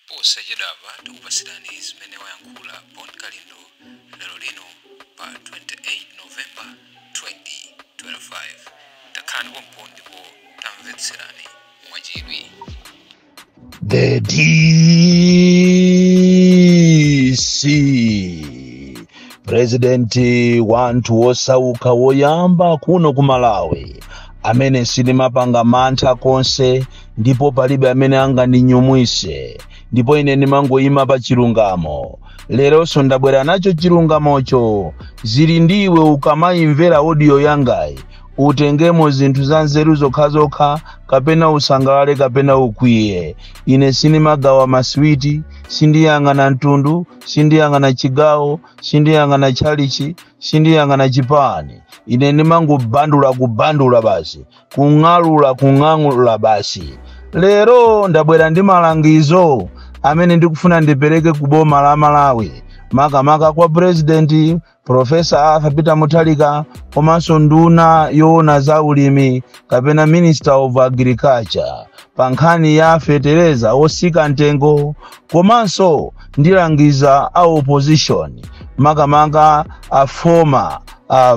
Posa jedava tukupasirani zimene wayankhula Bon Kalindo lero lino pa 28 November 2025. Takhani pompo ndipo tamvetserani mwachidwi. The DC President wantu wosauka woyamba kuno ku Malawi amene sinimapanga mantha konse ndipo palibe amene angandinyumwise ndipo ine ndimangoyima pa chilungamo. Leronso ndabwera nacho chilungamocho zili ndiwe ukamayimvera audio yangayi utengemo zinthu za nzeru zokhazokha kapena usangalale kapena ukwiye. Ine sinimagawa maswiti, sindiyang'ana mtundu, sindiyang'ana chigawo, sindiyang'ana chalichi, sindiyang'ana chipani. Ine ndimangobandula basi, kung'alula basi. Lero ndabwera ndi malangizo amene ndikufuna ndipereke ku boma la Malawi, makamaka kwa President Professor Arthur Peter Mutharika komanso nduna yoona za ulimi kapena Minister of Agriculture pa nkhani ya fertilizer osika ntengo, komanso ndilangiza a opposition makamaka a former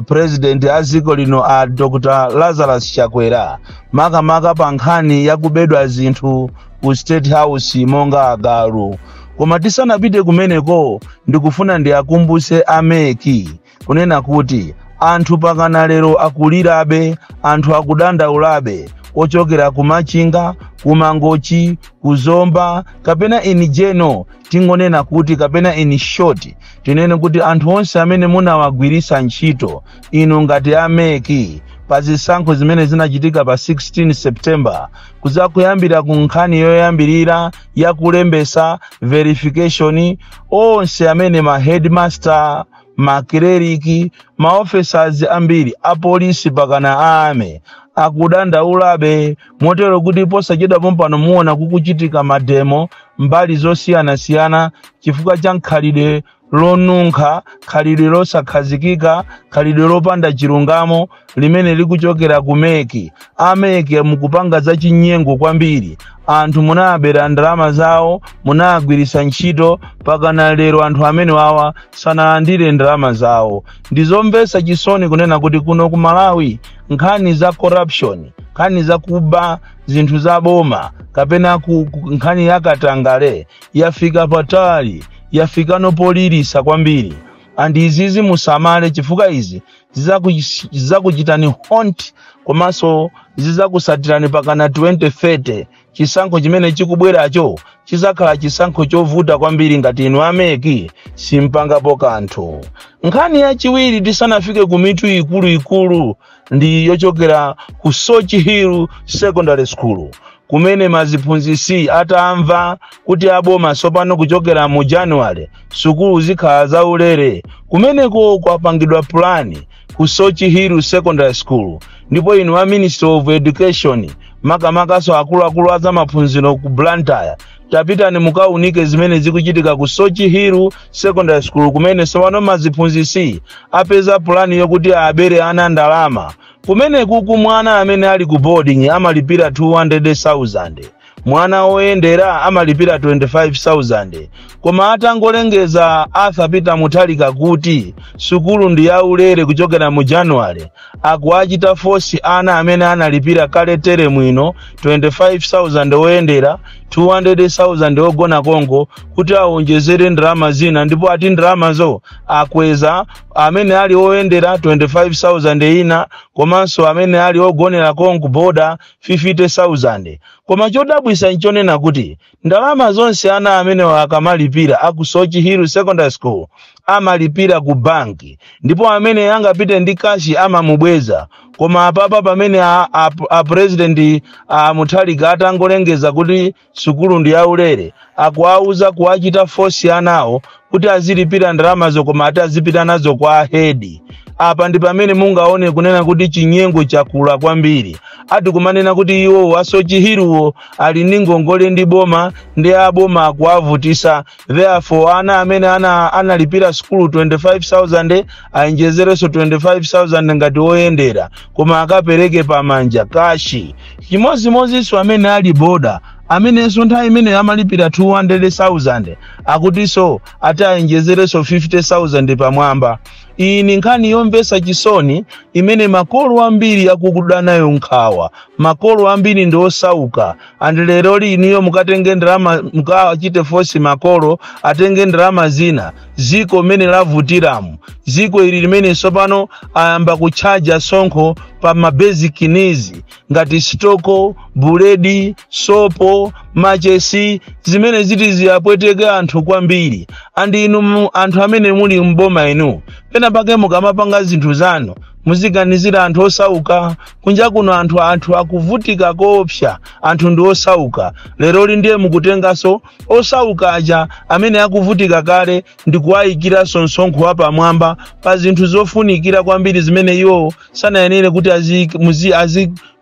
President aziko lino Dr. Lazarus Chakwera makamaka pa nkhani ya kubedwa zinthu ku State House monga agalu. Koma tisanapite kumeneko ndikufuna ndiakumbuse ameki kunena kuti anthu pakana lero akulirabe, anthu akudandaulabe ochokera kumachinga, kumangochi, kuzomba kapena in general tingonena kuti kapena in short tinene kuti anthu onse amene munawagwirisa ntchito ino ngati ameki pa zisankho zimene zinachitika pa 16 September kuzakuyambira ku nkhani yoyambirira ya kulembesa verification, onse amene ma headmaster, ma cleric, ma officers ambiri a polisi pakana ame akudandaulabe motero kuti posachedwa pompano muona kukuchitika mademo mbali zosiyana chifukwa cha nkhalidwe lonunkha, khalidwe losakhazikika, khalidwe lopanda chilungamo limene likuchokera kumeki. Ameki mukupanga za chinyengo kwambiri, anthu munabera ndalama zawo, munagwirisa ntchito pakana lero anthu amene wawa sanalandire ndalama zawo. Ndizomvesa chisoni kunena kuti kuno ku Malawi nkhani za corruption, nkhani za kuba zinthu za boma kapena nkhani ya katangale yafika patali, yafika nopolirisa kwambiri. And izizi musamale chifukwa izi zizakuchitani haunt komanso zizakusatirani pakana 2030 chisankho chimene chikubweracho chizakhala chisankho chovuta kwambiri ngati inu ameki simpangapo kanthu. Nkhani yachiwiri tisanafike ku mitu ikulu ndi yochokera ku Soch Hill Secondary School kumene maziphunzisi atamva kuti aboma sopano kuchokera mu January sukulu zikhala zaulere kumeneko kwapangidwa plani ku Soch Hill Secondary School. Ndipo inu a Minister of Education makamakaso akuluakulu aza maphunziro ku Blantyre tapitani mukaunike zimene zikuchitika ku Soch Hill Secondary School kumene sopano maziphunzisi apeza plani yokuti abere ana ndalama. Kumene kuku mwana amene ali ku boarding amalipira 200,000, mwana oyendera amalipira 25,000. Koma atangolengeza Arthur Peter Mutharika kuti sukulu ndi yaulere kuchokera mu January, akuachita force ana amene analipira kale tere mwino 25,000 oyendera, 200,000 ogona Kongo kuti aonjezere ndalama zina, ndipo ati ndalama zo akweza amene ali oyendera 25,000 ina komanso amene ali ogonera Kongo border 50,000. Koma chodabwisa nchonena kuti ndalama zonse ana amene akamalipira aku Soch Hill Secondary School amalipira ku banki, ndipo amene angapite ndi kashi amamubweza. Koma apapa pamene a President Mutharika atangolengeza kuti sukulu ndi yaulere akuauza kuachita force anawo kuti azilipira ndalama zo koma atazipita nazo kwa head. Apa ndi pamene mungaone kunena kuti chinyengo chakula kwambiri. Ati kumanena kuti iwo a Soch Hill ali ndi ngongole ndi boma ndi aboma akuavutisa, therefore ana amene analipira sukulu 25,000 aonjezereso 25,000 ngati oyendera koma akapereke pamanja kashi. Chimozimozinso amene ali boda amenenso nthawi imene amalipira 200,000 akutiso atayenjezereso 50,000 pamwamba. Iyi ni nkhani yomvetsa chisoni imene makolo ambiri akukuda nayo nkhawa. Makolo ambiri ndi osauka, andi lero liniyo mukatenge ndalama mukachite force makolo atenge ndalama zina ziko mene lavutiramu. Ziko ili limene sopano ayamba kuchaja sonkho pa mabasic needs ngati stoko, buledi, sopo, machesi, zimene ziti ziyapweteke anthu kwambiri. Andi inu anthu amene muli mboma inu pena pake mukamapanga zinthu zanu muziganizira anthu osauka. Kunja kuno anthu akuvutika koopsa, anthu ndi osauka. Lero ndiye mukutengaso osauka aja amene akuvutika kale ndi kuwayikira sonkho wapamwamba pa zinthu zofunikira kwambiri zimene iwo sanayenere kuti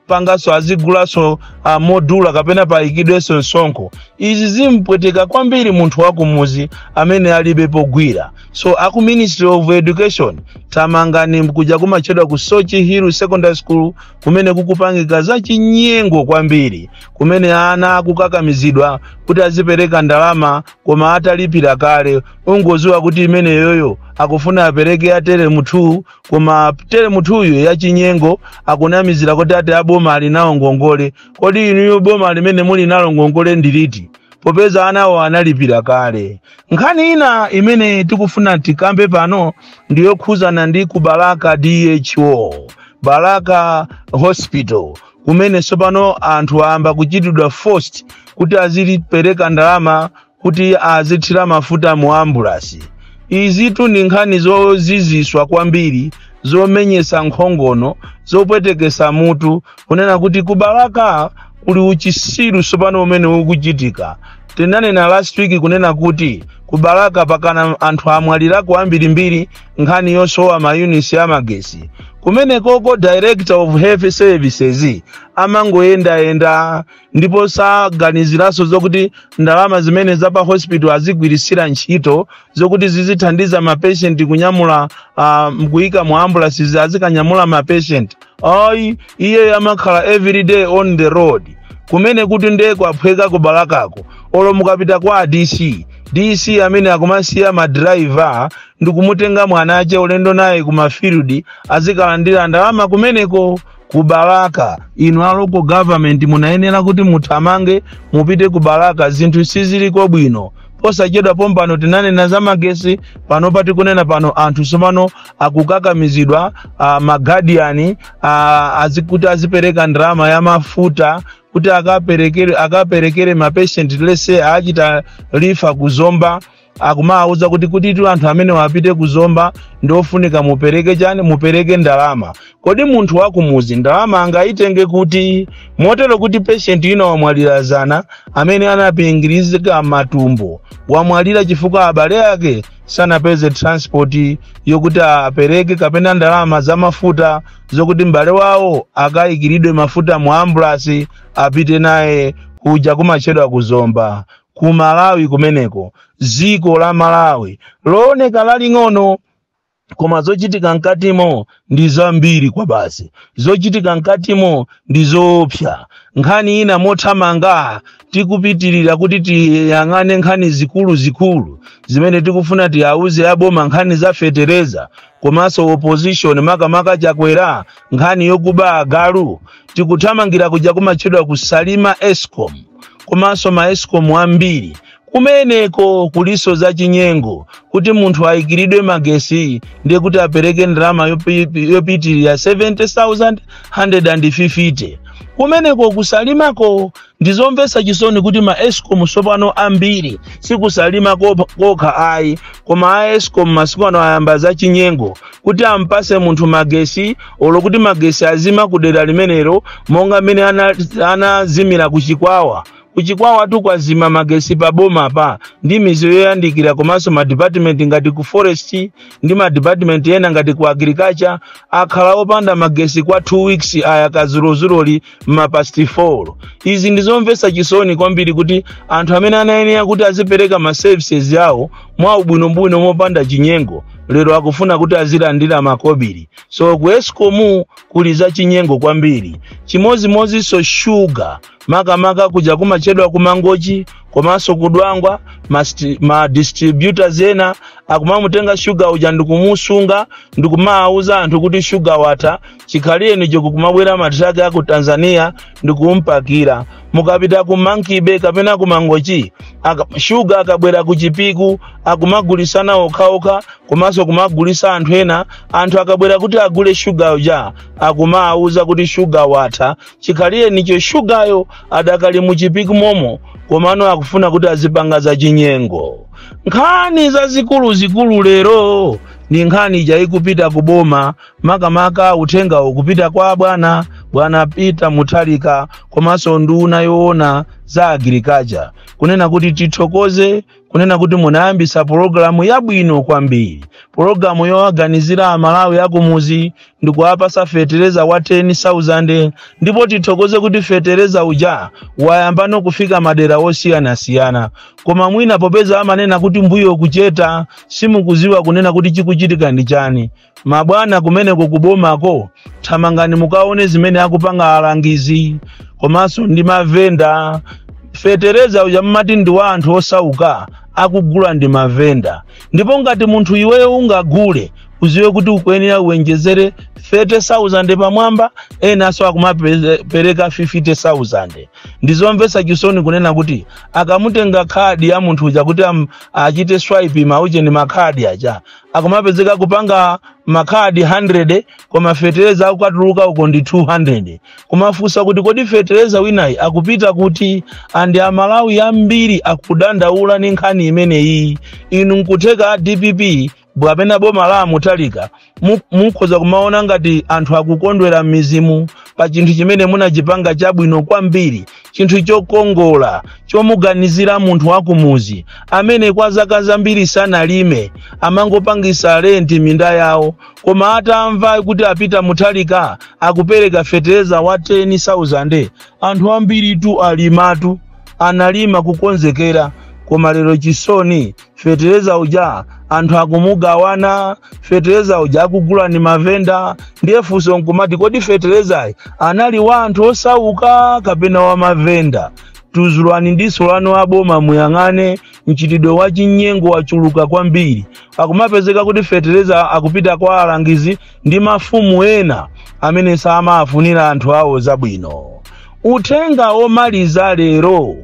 pangaso azigulaso modula kapena payikidweso sonkho. Izi zimpweteka kwambiri munthu wakumuzi amene alibe pogwira. So aku Ministry of Education tamangani kuja kumachedwa ku Sochi Hill Secondary School kumene kukupangika za chinyengo kwambiri, kumene ana akukakamizidwa kuti azipereka ndalama koma atalipira kale. Ungoziwa kuti imene yoyo akufuna apereke ya term 2 koma term 2 ya chinyengo akunamizira kuti ati aboma ali nawo ngongole. Kodi inu boma limene muli nalo ngongole ndiliti popeza anawo analipira kale? Nkhani ina imene tikufuna tikambe pano ndiyo khuzana ndi ku Baraka DHO, Baraka Hospital, kumene sopano anthu amba kuchitidwa forced kuti azilipereka ndalama kuti azithira mafuta mu ambulance. Izi tu ndi nkhani zoziziswa kwambiri, zomenyesa nkhongono, zopwetekesa mutu, kunena kuti ku Baraka kuli uchisiru sopano umene ukuchitika. Tinanena last week kunena kuti ku Baraka pakana anthu amwalirako ambirimbiri nkhani yosowa mayunisi amagesi. Kumene koko Director of Health Services amangoyenda ndipo saganiziraso zokuti ndalama zimene zapa hospital azigwirisira ntchito zokuti zizithandiza ma patient kunyamula mkuika mu ambulance azikanyamula ma patient. Iye amakhala every day on the road. Kumene kuti ndiye kwaphweka ku Barakako olo mukapita kwa DC amene akumasiya ma driver ndikumutenga mwana ache ulendo naye kuma field azikalandira ndalama kumeneko ku Baraka. Inu a local government munayenera kuti muthamange mupite ku Baraka, zinthu siziliko bwino. Posachedwa pompano tinanena za magesi, pano pati kunena pano anthu somano akukakamizidwa magadiani azikuti azipereka ndalama ya mafuta kuti akaperekere ma patient lese achita lifa kuzomba. Akumauza kuti tu anthu amene wapite kuzomba ndofunika mupereke chani, mupereke ndalama. Kodi munthu wakumuzi ndalama angaitenge kuti? Motero kuti patient ino wamwalira zana amene anapingirizika matumbo, wamwalira chifukwa abale yake sanapeze transport yokuti apereke kapena ndalama za mafuta zokuti mbale wawo akayikiridwe mafuta mu ambulance apite naye kuja kumachedwa kuzomba. Ku Malawi kumeneko, ziko la Malawi looneka laling'ono koma zochitika nkatimo ndi zambiri kwa basi. Zochitika nkatimo ndi zoopsa. Nkhani ina mothamanga tikupitirira kuti tiyang'ane nkhani zikulu zimene tikufuna tiyauze aboma, nkhani za fetereza komanso opposition makamaka Chakwera, nkhani yokuba agalu. Tikuthamangira kuja kumachedwa kusalima Eskom komanso ma Eskom ambiri kumeneko kuliso za chinyengo kuti munthu ayikiridwe magesi ndiye kuti apereke ndalama yopitirira 70,150. Kumeneko kusalimako ndizomvetsa chisoni kuti ma Eskom sopano ambiri sikusalima kokha ayi, koma a Eskom masiku ano ayamba za chinyengo kuti ampase munthu magesi olokuti magesi azima kudera limenero monga mene anazimira kuchikwawa. Kuchikwawa tu kwazima magesi pa boma pa ndi mizo yoyandikira komanso ma department ngati ku forest ndi ma department ena ngati ku agriculture akhala opanda magesi kwa 2 weeks aya kazulozuloli ma past 4. Izi ndizomvetsa chisoni kwambiri kuti anthu amene anayenera kuti azipereka ma services yawo mwa ubwinobwino mopanda chinyengo lero akufuna kuti azilandira makobiri. So ku Eskom kuli za chinyengo kwambiri. Chimodzimodzi so sugar maka kuja kumachedwa kumangochi komanso kudwangwa ma distributors ena akumamutenga sugar uja ndikumusunga ndikumauza anthu kuti sugar wata chikhalire nicho kumabwera matraki aku Tanzania ndikumpakira mukapita ku Monkey Bay kapena ku Mangochi sugar akabwera ku Chipiku akumagulisana okhaokha komanso kumagulisa anthu ena anthu akabwera kuti agule sugar uja akumauza kuti sugar wata chikhalire nicho sugaryo adakali mu Chipiku momo komano akufuna kuti azipanga za chinyengo. Nkhani za zikulu lero ni nkhani ija kupita kuboma maka utenga ukupita kwa bwana Peter Mutharika komanso nduna yoona za agriculture kunena kuti tithokoze kunena kuti munayambisa programu yabwino kwambiri programu yowaganizira amalawi akumuzi ndikuwapasa fetereza wa 10,000 ndipo tithokoze kuti fetereza uja wayambano kufika madera osiyana koma mwina popeza amanena kuti mbuyo kucheta simukuziwa kunena kuti chikuchitika ndi chani mabwana kumeneko kubomako thamangani mukaone zimene akupanga alangizi komanso ndi mavenda fetereza uja mmati ndi wa anthu osauka akugula ndi mavenda ndipo ngati munthu iweyo ungagule uziwe kuti ukuyenera uwenjezere 30,000 pamwamba enaso akumapereka 50,000 ndizomvesa chisoni kunena kuti akamutenga khadi ya munthu uja kuti achite swipe mauche ni makhadi aja akumapezeka kupanga makhadi 100 koma fetereza akukatuluka uko ndi 200 kumafusa kuti kodi fetereza winayi akupita kuti andi amalawi ambiri akudandaula ni nkhani imeneyi inu nkutheka DPP bwapena boma la Mutharika mukhoza kumaona ngati anthu akukondwera mizimu pa chinthu chimene munachipanga chabwino kwambiri chinthu chokongola chomuganizira munthu wakumuzi amene kwa zaka zambiri sanalime amangopangisa renti minda yawo koma atamva kuti apita Mutharika akupereka fetereza wa 10,000 anthu ambiri tu alimatu analima kukonzekera koma lero chisoni fetereza uja anthu akumugawana fetereza uja akugula ni mavenda ndiye funso nkumati kodi fetereza anali wa anthu osauka kapena wa mavenda tuzulwani ndiso lano aboma muyang'ane mchitidwe wa chinyengo wachuluka kwambiri akumapezeka kuti fetereza akupita kwa alangizi ndi mafumu ena amene samafunira anthu awo zabwino utenga omaliza lero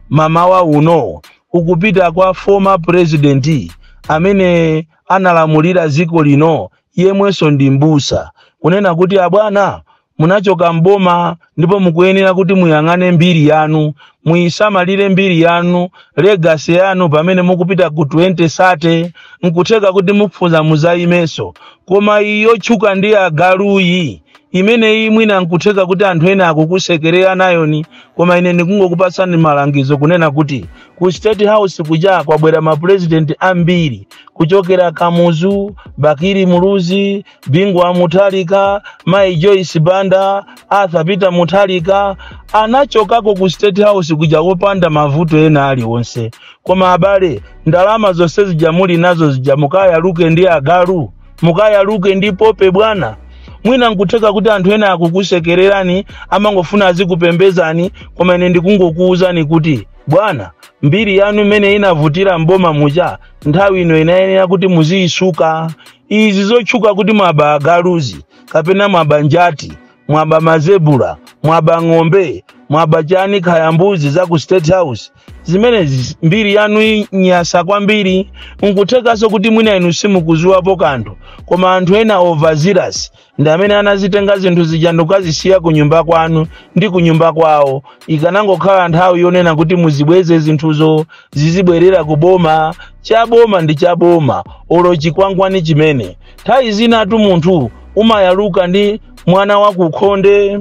mama wa uno ukupita kwa former president amene analamulira ziko lino yemweso ndi mbusa kunena kuti abwana munachoka mboma ndipo mukuyenera kuti muyang'ane mbiri yanu muyisamalire mbiri yanu legacy yanu pamene mukupita ku 2030 nkutheka kuti mupfuza muzaimeso koma iyo chuka ndi agaluyi imene mwina nkutheka kuti anthu ena akukusekerera nayoni koma ine ndikungokupasani malangizo kunena kuti ku State House kuja kwabwera ma president ambiri kuchokera Kamuzu, Bakiri Muluzi, Bingwa Mutharika, Mai Joyce Banda, Arthur Peter Mutharika anachokako ku State House kuja kupanda mavuto ena ali wonse koma abale ndalama zonse zijamuli nazo zijamukaya luke ndi agalu mukaya luke ndi pope bwana mwina nkutheka kuti anthu ena akukusekererani amangofuna azikupembezani koma ine ndikungokuuzani kuti bwana mbiri yanu imene inavutira mboma muja nthawi ino inayenera kuti muziyisuka izi zochuka kuti mwaba agaluzi kapena mwaba njati mwaba mazebula mwaba ng'ombe mwaba chani kayambuzi za ku State House zimene mbiri yanu nyasa kwambiri nkuthekaso kuti mwina inu simukuziwapo kanthu koma anthu ena overzealous ndi amene anazitenga zinthu zijanduka zisiya ku nyumba kwanu ndi ku nyumba kwawo ikanangokhala nthawi yonena kuti muzibweze zinthuzo zizibwerera kuboma chaboma ndi chaboma olo chikwangwani chimene nthawi zinatu munthu umayaluka ndi mwana wa kukhonde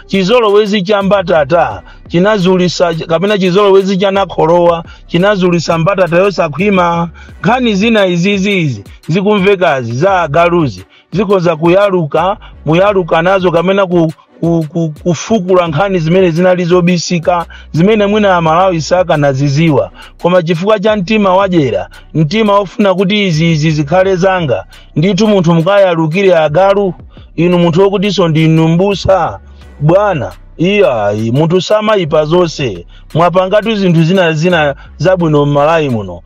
chizolowezi cha mbatata chinazulisa kapena chizolowezi cha nakholowa chinazulisa mbatata yosakhwima nkhani zina izizi zikumvekazi za agaluzi zikoza kuyaluka muyaluka nazo kamena kufukula nkhani zimene zinalizobisika zimene mwina amalawi saka naziziwa koma chifukwa cha mtima wajera mtima ofuna kuti izi zikhale zanga nditu munthu mukayalukire agalu inu munthu wokutiso ndi mbusa bwana iya muntu samaipa zonse mwapangatu zinthu zina zabwino m'Malawi muno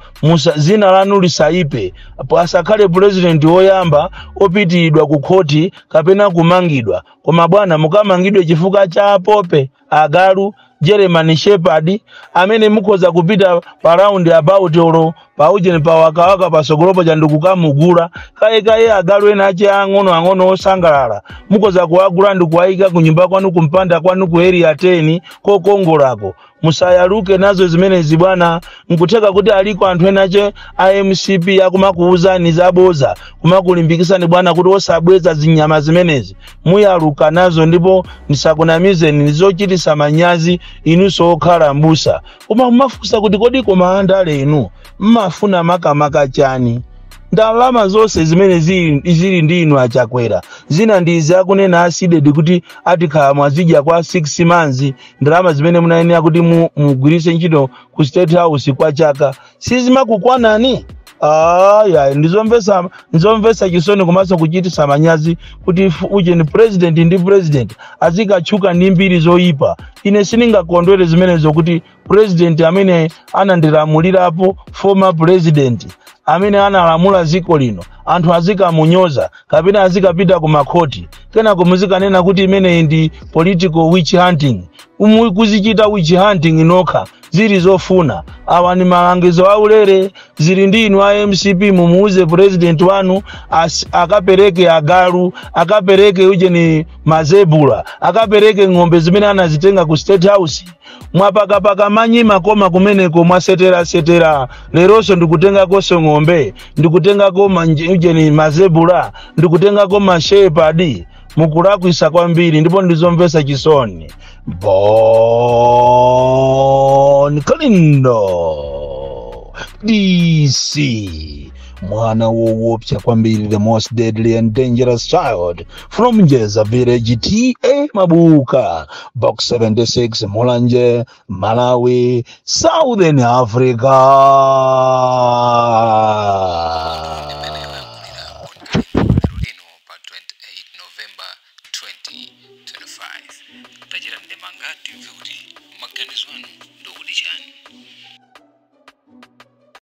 zina lanu lisaipe asakhale president woyamba opitiridwa ku khoti kapena kumangidwa koma bwana mukamangidwe chifukwa cha Pope Agalu German Shepherd amene mukhoza kupita pa round about oro pauje pa wakawaka pasogolopo cha ndukukamugula kaye Agalu ena ache ang'ono osangalala mukhoza kuagula ndikuwaika kunyumba kwanu kumpanda kwanu ku area 10 kokongolako musayaluke nazo zimenezi bwana nkuteka kuti aliko anthu enache IMCP yakumakuuzani zaboza kumakulimbikisani bwana kuti osabweza zinyama zimenezi muyaluka nazo ndipo nisakunamizeni nizochitisa manyazi inuso okhala mbusa koma mumafusa kuti kodi koma andale inu mmafuna makamaka chani ndalama zonse zimene zili ndi inu achakwera zina ndizi akunena asidedi kuti atikhala mwazidya kwa 6 months ndalama zimene munayenera kuti mugwirise ntchito ku State House kwa chaka sizimakukwanani ya ndizomvesa chisoni komanso kuchitisa manyazi kuti uje ni president ndi president azikatchuka ndi mbiri zoyipa ine siningakondwere zimene zokuti president amene anandilamulirapo former president amene analamula ziko lino anthu azikamunyoza kapena azikapita ku makhoti kenako muzikanena kuti imene ndi political witch hunting kuzichita witch hunting nokha zili zofuna awa ni malangizo aulere zili ndi inu IMCP mumuuze president wanu akapereke Agalu akapereke uje ni mazebula akapereke ng'ombe zimene anazitenga ku State House mwapakapaka manyi makoma kumeneko mwasetera leroso ndikutenga koso ng'ombe ndikutenga koma uje ni mazebula ndikutenga koma shepherd mukulakwisa kwambiri ndipo ndizomvesa chisoni Bon Kalindo DC mwana woopsa kwambiri the most deadly and dangerous child from Njeza Village TA Mabuka Box 76 Mulanje Malawi Southern Africa. Tajira ndemangati kuti maganizwano ndo kuti chani